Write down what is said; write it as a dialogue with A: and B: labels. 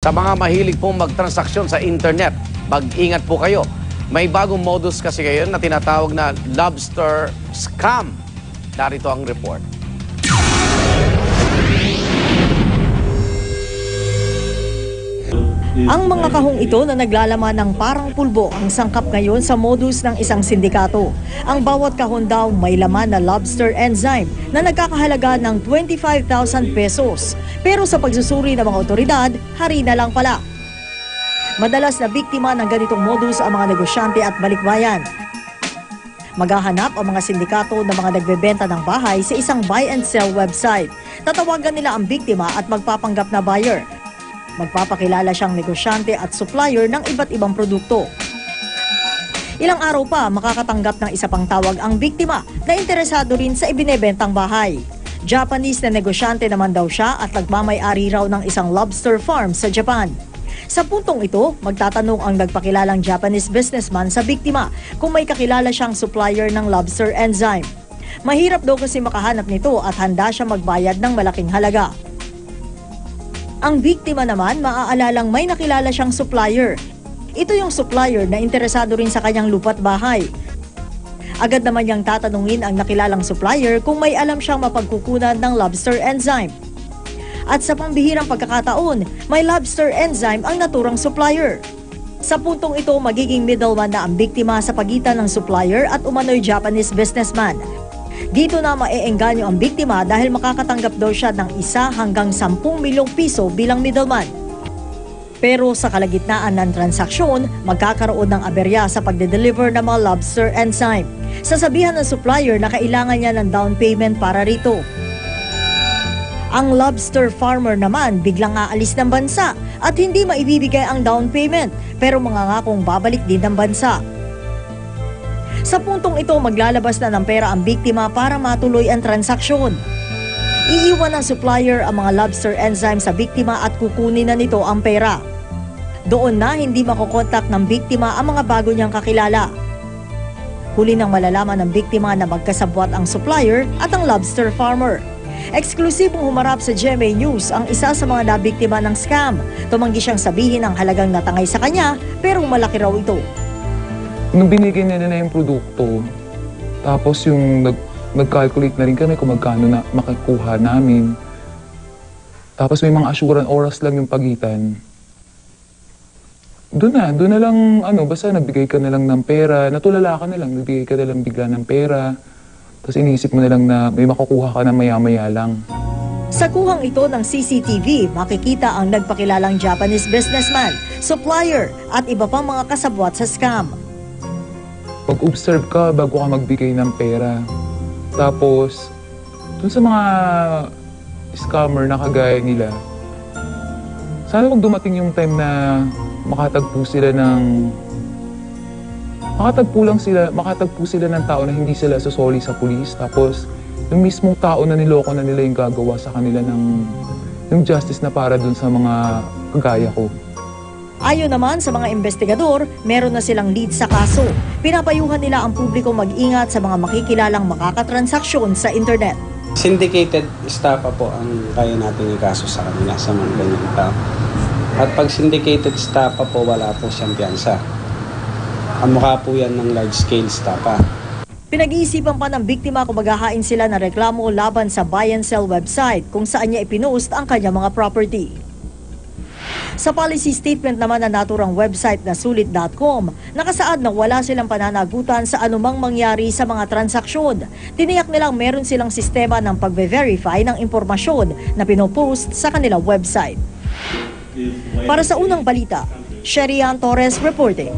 A: Sa mga mahilig pong magtransaksyon sa internet, mag-ingat po kayo. May bagong modus kasi ngayon na tinatawag na lobster scam. Narito ang report.
B: Ang mga kahong ito na naglalaman ng parang pulbo ang sangkap ngayon sa modus ng isang sindikato. Ang bawat kahon daw may laman na lobster enzyme na nagkakahalaga ng 25,000 pesos. Pero sa pagsusuri ng mga otoridad, hari na lang pala. Madalas na biktima ng ganitong modus ang mga negosyante at balikbayan. Maghahanap ang mga sindikato ng mga nagbebenta ng bahay sa isang buy and sell website. Tatawagan nila ang biktima at magpapanggap na buyer. Magpapakilala siyang negosyante at supplier ng iba't ibang produkto. Ilang araw pa makakatanggap ng isa pang tawag ang biktima na interesado rin sa ibinebentang bahay. Japanese na negosyante naman daw siya at nagmamay-ari raw ng isang lobster farm sa Japan. Sa puntong ito, magtatanong ang nagpakilalang Japanese businessman sa biktima kung may kakilala siyang supplier ng lobster enzyme. Mahirap daw kasi makahanap nito at handa siya magbayad ng malaking halaga. Ang biktima naman maaalalang may nakilala siyang supplier. Ito yung supplier na interesado rin sa kanyang lupa't bahay. Agad naman niyang tatanungin ang nakilalang supplier kung may alam siyang mapagkukunan ng lobster enzyme. At sa pambihirang pagkakataon, may lobster enzyme ang naturang supplier. Sa puntong ito, magiging middleman na ang biktima sa pagitan ng supplier at umano'y Japanese businessman. Dito na maeengganyo ang biktima dahil makakatanggap daw siya ng 1 hanggang 10 milyong piso bilang middleman. Pero sa kalagitnaan ng transaksyon, magkakaroon ng aberya sa pagde-deliver ng mga lobster enzyme. Sasabihan ng supplier na kailangan niya ng down payment para rito. Ang lobster farmer naman biglang aalis ng bansa at hindi maibibigay ang down payment pero mangangakong babalik din ng bansa. Sa puntong ito, maglalabas na ng pera ang biktima para matuloy ang transaksyon. Iiwan ng supplier ang mga lobster enzyme sa biktima at kukunin na nito ang pera. Doon na hindi makokontak ng biktima ang mga bago niyang kakilala. Huli nang malalaman ng biktima na magkasabwat ang supplier at ang lobster farmer. Eksklusibong humarap sa GMA News ang isa sa mga nabiktima ng scam. Tumanggi siyang sabihin ang halagang natangay sa kanya pero malaki raw ito.
C: Nung binigay nila na yung produkto, tapos yung nag-calculate na rin kami kung magkano na makukuha namin. Tapos may mga assurance, oras lang yung pagitan. Doon na lang, basta nagbigay ka na lang ng pera, natulala ka na lang, nagbigay ka na lang bigla ng pera. Tapos iniisip mo na lang na may makukuha ka na maya-maya lang.
B: Sa kuhang ito ng CCTV, makikita ang nagpakilalang Japanese businessman, supplier at iba pang mga kasabwat sa scam.
C: Pag-observe ka bago ka magbigay ng pera. Tapos, dun sa mga scammer na kagaya nila, sana kung dumating yung time na makatagpo sila ng tao na hindi sila susoli sa pulis. Tapos, yung mismong tao na niloko na nila yung gagawa sa kanila ng justice na para dun sa mga kagaya ko.
B: Ayon naman sa mga investigador, meron na silang lead sa kaso. Pinapayuhan nila ang publiko mag-ingat sa mga makikilalang makakatransaksyon sa internet.
D: Syndicated estafa po ang kaya natin ikaso sa kanila sa mga ganyan tao. At pag syndicated estafa po, wala po siyang piyansa. Ang mukha po yan ng large-scale estafa.
B: Pinag-iisipan pa ng biktima kung maghahain sila ng reklamo laban sa buy and sell website kung saan niya ipinost ang kanyang mga property. Sa policy statement naman na naturang website na sulit.com, nakasaad na wala silang pananagutan sa anumang mangyari sa mga transaksyon. Tiniyak nilang meron silang sistema ng pag-verify ng impormasyon na pinopost sa kanilang website. Para sa unang balita, Sherian Torres reporting.